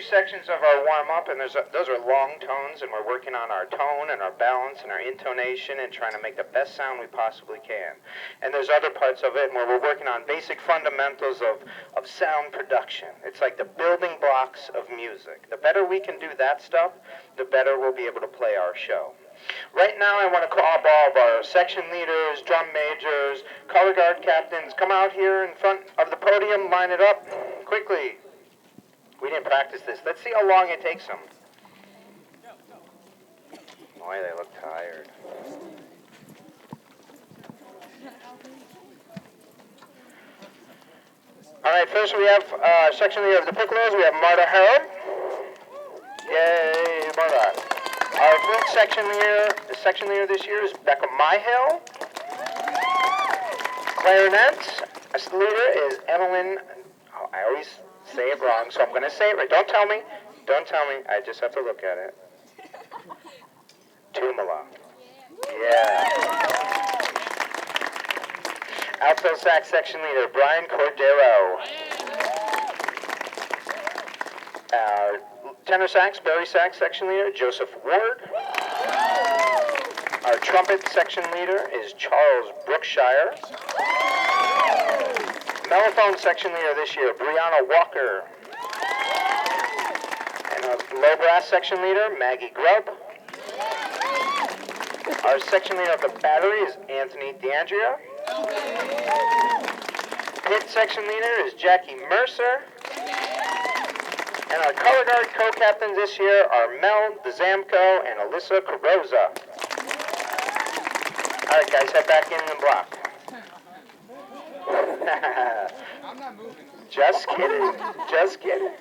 sections of our warm-up, and those are long tones, and we're working on our tone and our balance and our intonation and trying to make the best sound we possibly can. And there's other parts of it where we're working on basic fundamentals of sound production. It's like the building blocks of music. The better we can do that stuff, the better we'll be able to play our show. Right now, I want to call up all of our section leaders, drum majors, color guard captains. Come out here in front of the podium, line it up quickly. We didn't practice this. Let's see how long it takes them. Boy, they look tired. All right, first we have section leader of the Piccolos. We have Marta Harold. Yay, Marta. Our flute section leader this year is Becca Myhill. Clarinet leader is Evelyn. Oh, I always say it wrong, so I'm going to say it right. Don't tell me. I just have to look at it. Tumala. Yeah. Alto sax section leader Brian Cordero. Tenor sax, Barry sax section leader Joseph Ward. Our trumpet section leader is Charles Brookshire. Mellophone section leader this year, Brianna Walker. And our low brass section leader, Maggie Grubb. Our section leader of the battery is Anthony DeAndrea. Pit section leader is Jackie Mercer. And our color guard co-captains this year are Mel DeZamco and Alyssa Carosa. All right, guys, head back in the block. I'm not moving. Just kidding.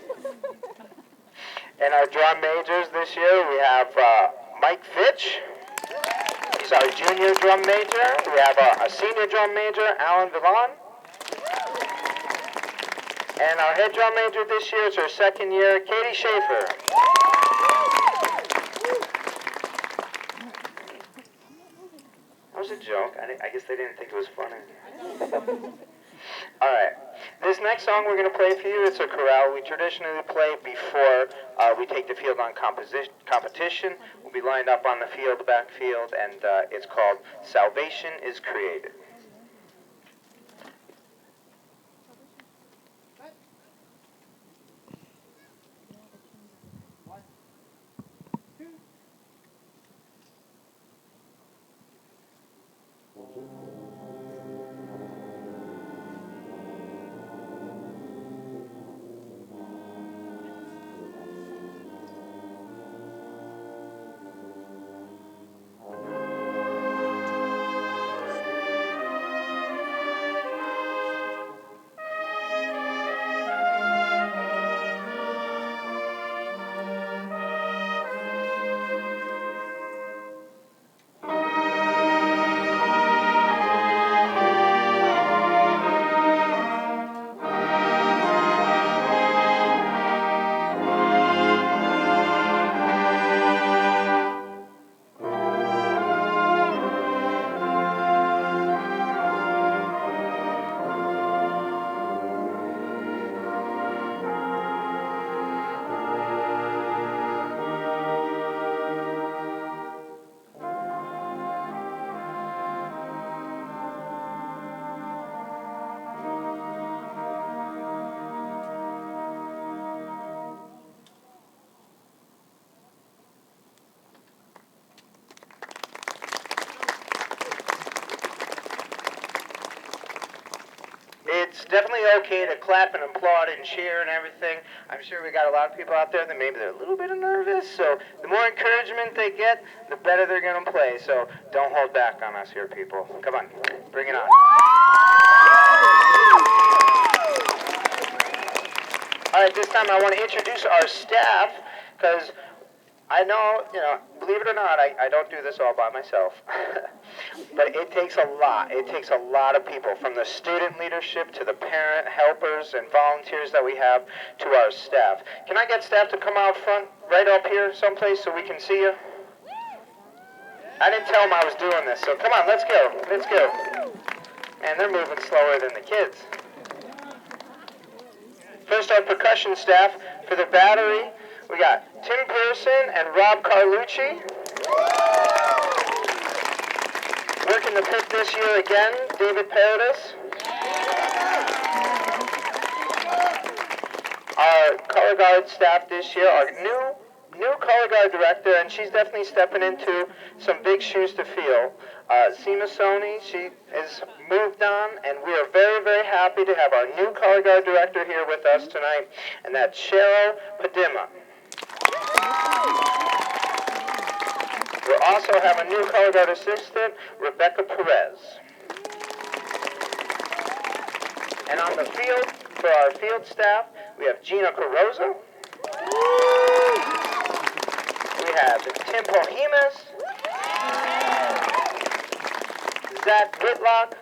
And our drum majors this year, we have Mike Fitch. He's our junior drum major. We have a senior drum major, Alan Villon. And our head drum major this year is her second year, Katie Schaefer. That was a joke. I guess they didn't think it was funny. All right. This next song we're going to play for you, it's a chorale we traditionally play before we take the field on competition. We'll be lined up on the field, the backfield, and it's called Salvation is Created. It's definitely okay to clap and applaud and cheer and everything. I'm sure we got a lot of people out there that maybe they're a little bit nervous, so the more encouragement they get, the better they're going to play. So don't hold back on us here, people. Come on, bring it on. All right, this time I want to introduce our staff, because I know, believe it or not, I don't do this all by myself. But it takes a lot. It takes a lot of people, from the student leadership to the parent helpers and volunteers that we have to our staff. Can I get staff to come out front, right up here someplace so we can see you? I didn't tell them I was doing this, so come on, let's go. Let's go. Man, they're moving slower than the kids. First, our percussion staff for the battery. We got Tim Pearson and Rob Carlucci. Working the pick this year again, David Paradis. Our color guard staff this year, our new color guard director, and she's definitely stepping into some big shoes to fill. Seema Soni, she has moved on, and we are very, very happy to have our new color guard director here with us tonight, and that's Cheryl Padima. We'll also have a new color guard assistant, Rebecca Perez. And on the field, for our field staff, we have Gina Carroza. We have Tim Pohemus, Zach Whitlock,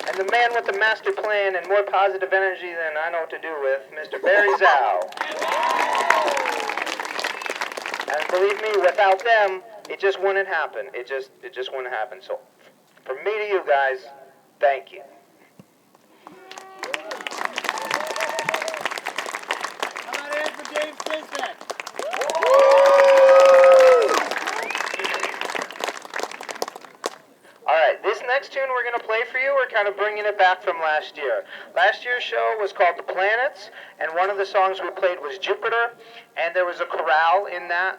and the man with the master plan and more positive energy than I know what to do with, Mr. Barry Zhao. And believe me, without them, it just wouldn't happen. It just wouldn't happen. So, from me to you guys, thank you. How about it for James Kismet? All right, this next tune we're going to play for you, we're kind of bringing it back from last year. Last year's show was called The Planets, and one of the songs we played was Jupiter, and there was a chorale in that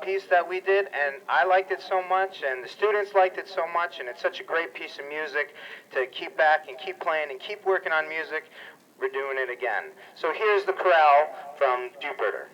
piece that we did, and I liked it so much, and the students liked it so much, and it's such a great piece of music to keep back and keep playing and keep working on music. We're doing it again. So here's the chorale from Jupiter.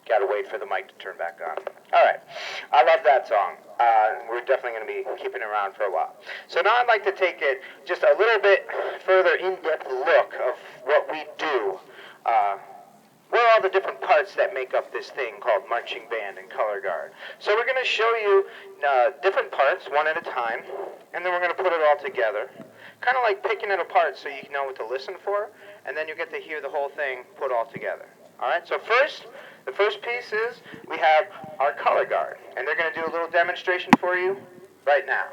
Gotta wait for the mic to turn back on. All right, I love that song. We're definitely going to be keeping it around for a while. So now I'd like to take it just a little bit further in-depth look of what we do. What are all the different parts that make up this thing called marching band and color guard? So we're going to show you different parts one at a time, and then we're going to put it all together. Kind of like picking it apart so you know what to listen for, and then you get to hear the whole thing put all together. All right, so the first piece is we have our color guard, and they're going to do a little demonstration for you right now.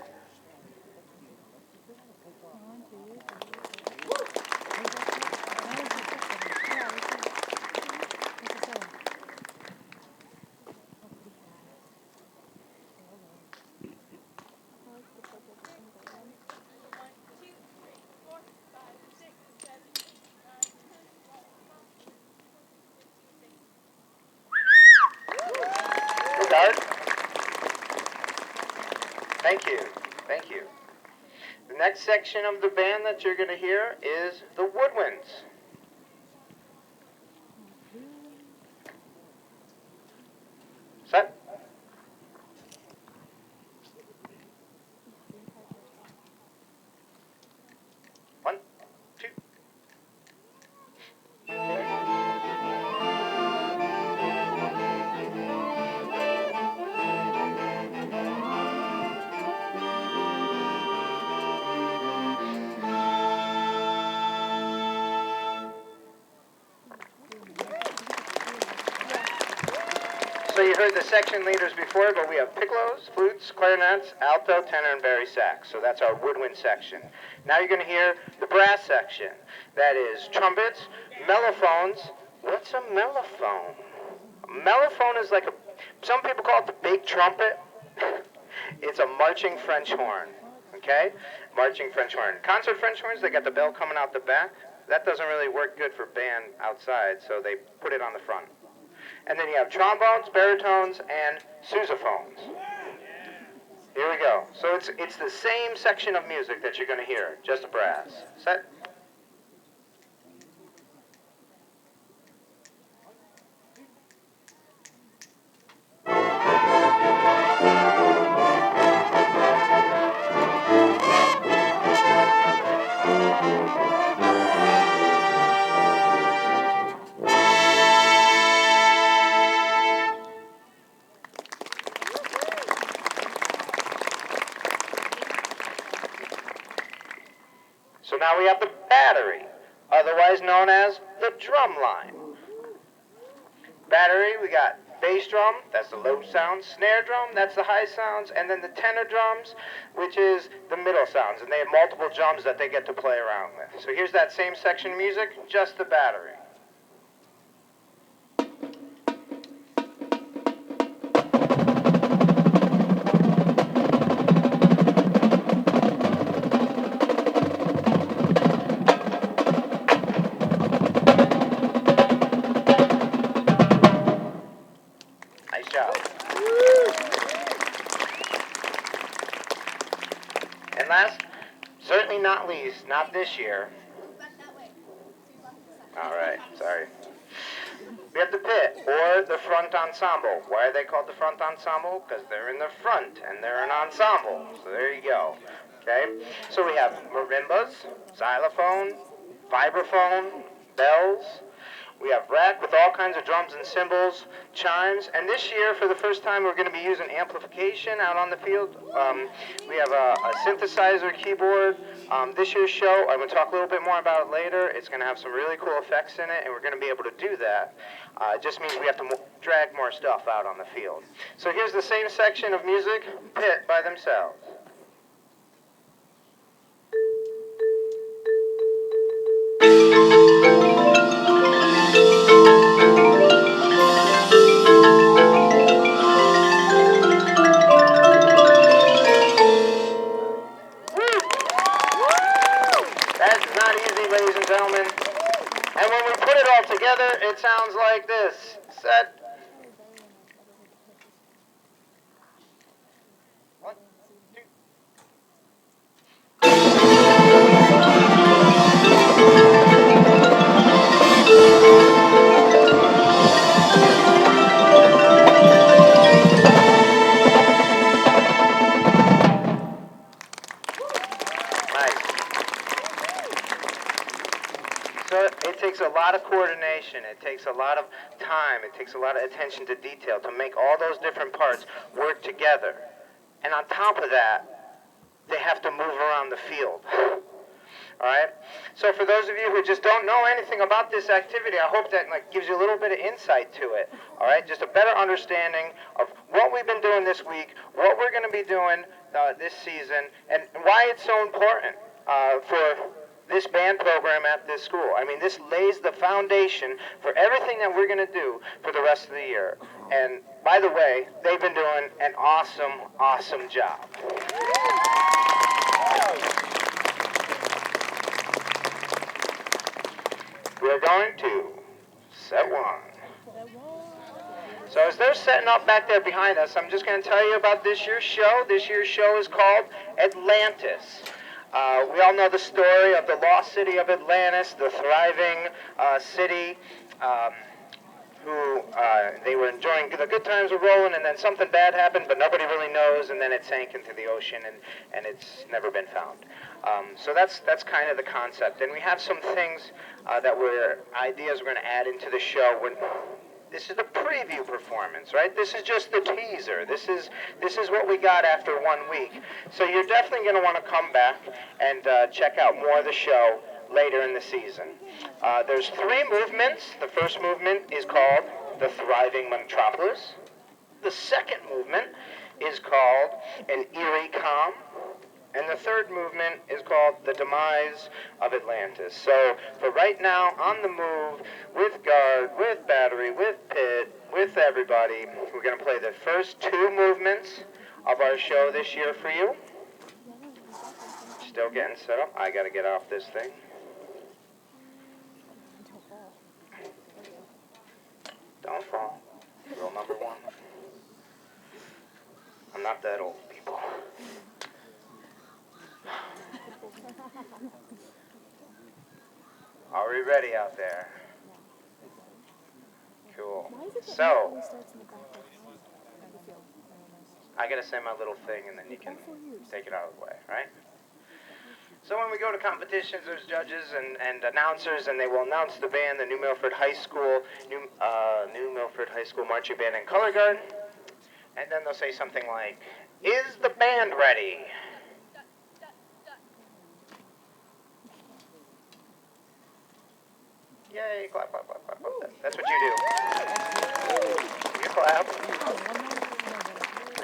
Guard. Thank you. Thank you. The next section of the band that you're going to hear is the woodwinds. Set. One, two, So you heard the section leaders before, but we have piccolos, flutes, clarinets, alto, tenor, and bari sax. So that's our woodwind section. Now you're going to hear the brass section. That is trumpets, mellophones. What's a mellophone? A mellophone is like some people call it the big trumpet. It's a marching French horn, okay? Marching French horn. Concert French horns, they got the bell coming out the back. That doesn't really work good for band outside, so they put it on the front. And then you have trombones, baritones, and sousaphones. Here we go. So it's the same section of music that you're going to hear, just brass. Set. So now we have the battery, otherwise known as the drum line. Battery, we got bass drum, that's the low sounds, snare drum, that's the high sounds, and then the tenor drums, which is the middle sounds, and they have multiple drums that they get to play around with. So here's that same section of music, just the battery. Nice job. And last, certainly not least, not this year. All right, sorry. We have the pit, or the front ensemble. Why are they called the front ensemble? Because they're in the front, and they're an ensemble. So there you go. Okay? So we have marimbas, xylophone, vibraphone, bells. We have rack with all kinds of drums and cymbals, chimes, and this year, for the first time, we're going to be using amplification out on the field. We have a synthesizer keyboard. This year's show, I'm going to talk a little bit more about it later. It's going to have some really cool effects in it, and we're going to be able to do that. It just means we have to drag more stuff out on the field. So here's the same section of music, pit by themselves. That's not easy, ladies and gentlemen. And when we put it all together, it sounds like this. Set. One, two. Nice. So it takes a lot of coordination, it takes a lot of time, it takes a lot of attention to detail to make all those different parts work together. And on top of that, they have to move around the field. All right? So for those of you who just don't know anything about this activity, I hope that gives you a little bit of insight to it. All right? Just a better understanding of what we've been doing this week, what we're going to be doing this season, and why it's so important for this band program at this school. I mean, this lays the foundation for everything that we're going to do for the rest of the year. And by the way, they've been doing an awesome, awesome job. We're going to set one. So as they're setting up back there behind us, I'm just going to tell you about this year's show. This year's show is called Atlantis. We all know the story of the lost city of Atlantis, the thriving city who they were enjoying the good times were rolling, and then something bad happened, but nobody really knows, and then it sank into the ocean, and it's never been found. So that's kind of the concept. And we have some things ideas we're going to add into the show. This is the preview performance, right? This is just the teaser. This is what we got after 1 week. So you're definitely going to want to come back and check out more of the show later in the season. There's 3 movements. The first movement is called the Thriving Metropolis. The second movement is called an eerie calm. And the third movement is called the demise of Atlantis. So for right now, on the move, with guard, with battery, with pit, with everybody, we're going to play the first two movements of our show this year for you. Still getting set up. I got to get off this thing. Don't fall. Rule number one. I'm not that old, people. Are we ready out there? Cool. So, I gotta say my little thing and then you can take it out of the way, right? So when we go to competitions, there's judges and announcers, and they will announce the band, the New Milford High School, New Milford High School Marching Band and Color Guard, and then they'll say something like, "Is the band ready?" Yay, clap, clap, clap, clap, clap. That's what you do. You clap.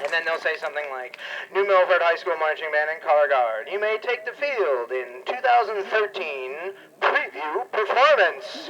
And then they'll say something like, "New Milford High School Marching Band and Color Guard, you may take the field in 2013 preview performance."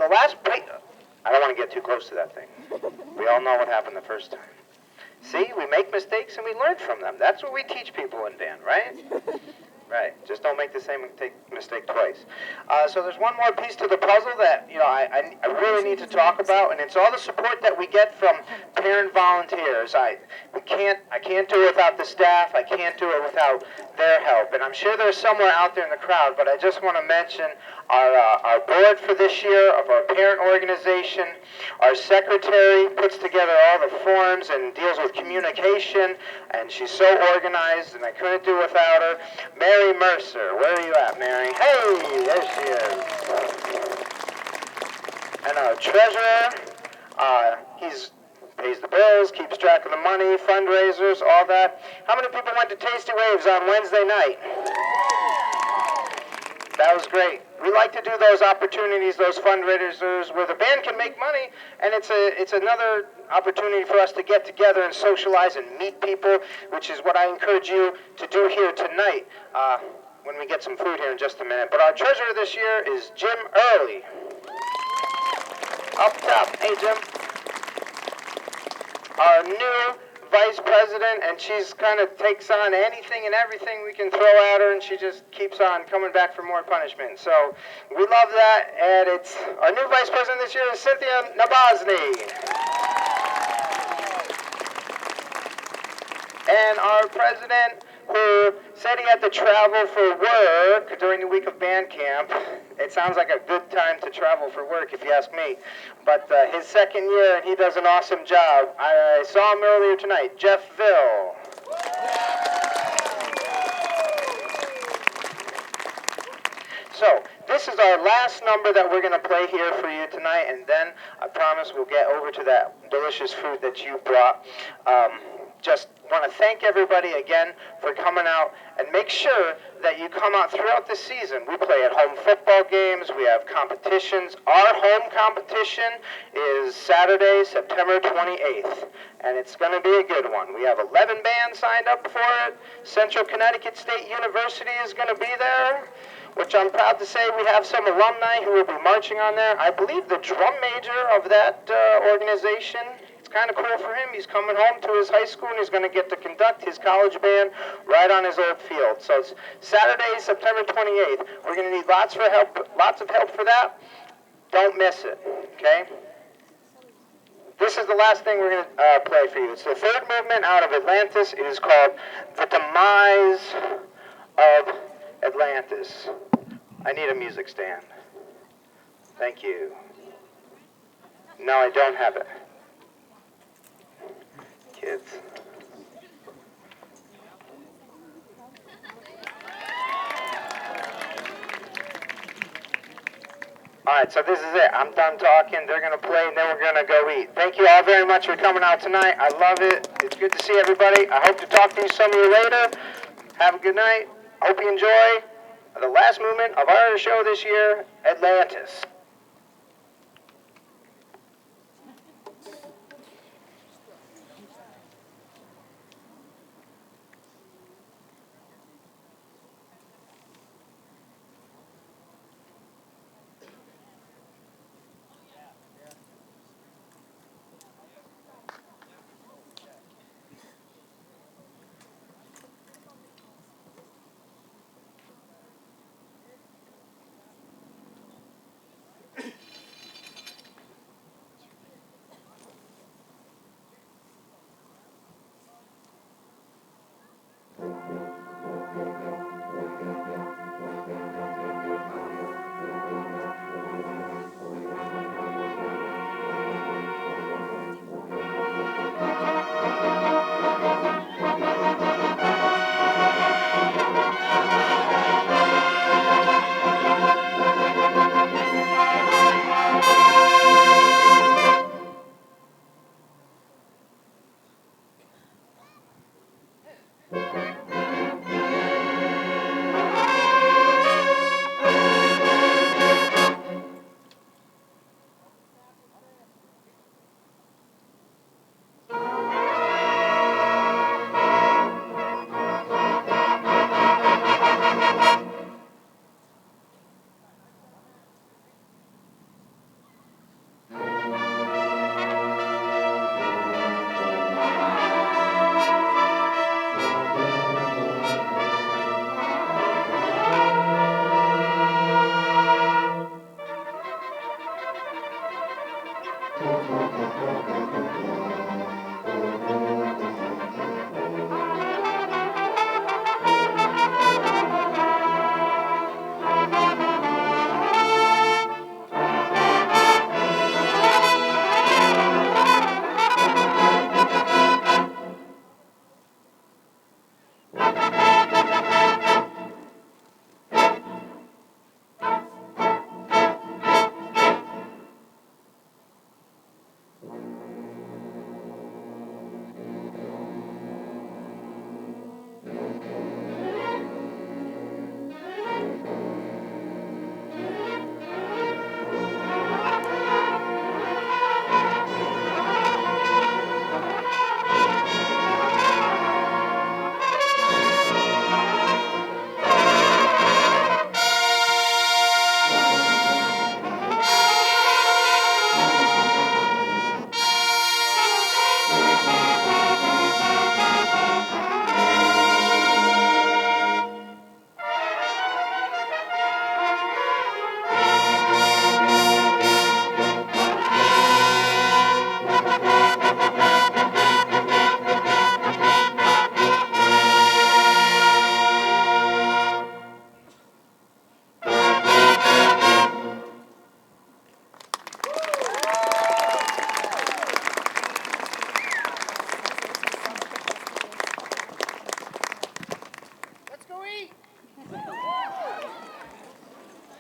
the last break, I don't want to get too close to that thing. We all know what happened the first time. See, we make mistakes and we learn from them. That's what we teach people in band, right? Right. Just don't make the same mistake twice. So there's one more piece to the puzzle that I really need to talk about, and it's all the support that we get from parent volunteers. I can't do it without the staff. I can't do it without their help. And I'm sure there's somewhere out there in the crowd, but I just want to mention our board for this year of our parent organization. Our secretary puts together all the forms and deals with communication, and she's so organized, and I couldn't do without her. Mary Mercer, where are you at, Mary? Hey, there she is. And our treasurer, he's pays the bills, keeps track of the money, fundraisers, all that. How many people went to Tasty Waves on Wednesday night? That was great. We like to do those opportunities, those fundraisers where the band can make money, and it's another opportunity for us to get together and socialize and meet people, which is what I encourage you to do here tonight when we get some food here in just a minute. But our treasurer this year is Jim Early. Up top. Hey, Jim. Our new vice president, and she's kind of takes on anything and everything we can throw at her, and she just keeps on coming back for more punishment. So we love that, and it's our new vice president this year is Cynthia Nabozny. And our president, who said he had to travel for work during the week of band camp. It sounds like a good time to travel for work, if you ask me. But his second year, and he does an awesome job. I saw him earlier tonight, Jeff Ville. So, this is our last number that we're going to play here for you tonight, and then I promise we'll get over to that delicious food that you brought. Just want to thank everybody again for coming out, and make sure that you come out throughout the season. We play at home football games. We have competitions. Our home competition is Saturday, September 28th, and it's going to be a good one. We have 11 bands signed up for it. Central Connecticut State University is going to be there, which I'm proud to say we have some alumni who will be marching on there. I believe the drum major of that organization, kind of cool for him. He's coming home to his high school, and he's going to get to conduct his college band right on his old field. So it's Saturday, September 28th. We're going to need lots of help for that. Don't miss it, okay? This is the last thing we're going to play for you. It's the third movement out of Atlantis. It is called The Demise of Atlantis. I need a music stand. Thank you. No, I don't have it. Kids. All right, so this is it. I'm done talking. They're going to play, and then we're going to go eat. Thank you all very much for coming out tonight. I love it. It's good to see everybody. I hope to talk to some of you later. Have a good night. I hope you enjoy the last movement of our show this year, Atlantis.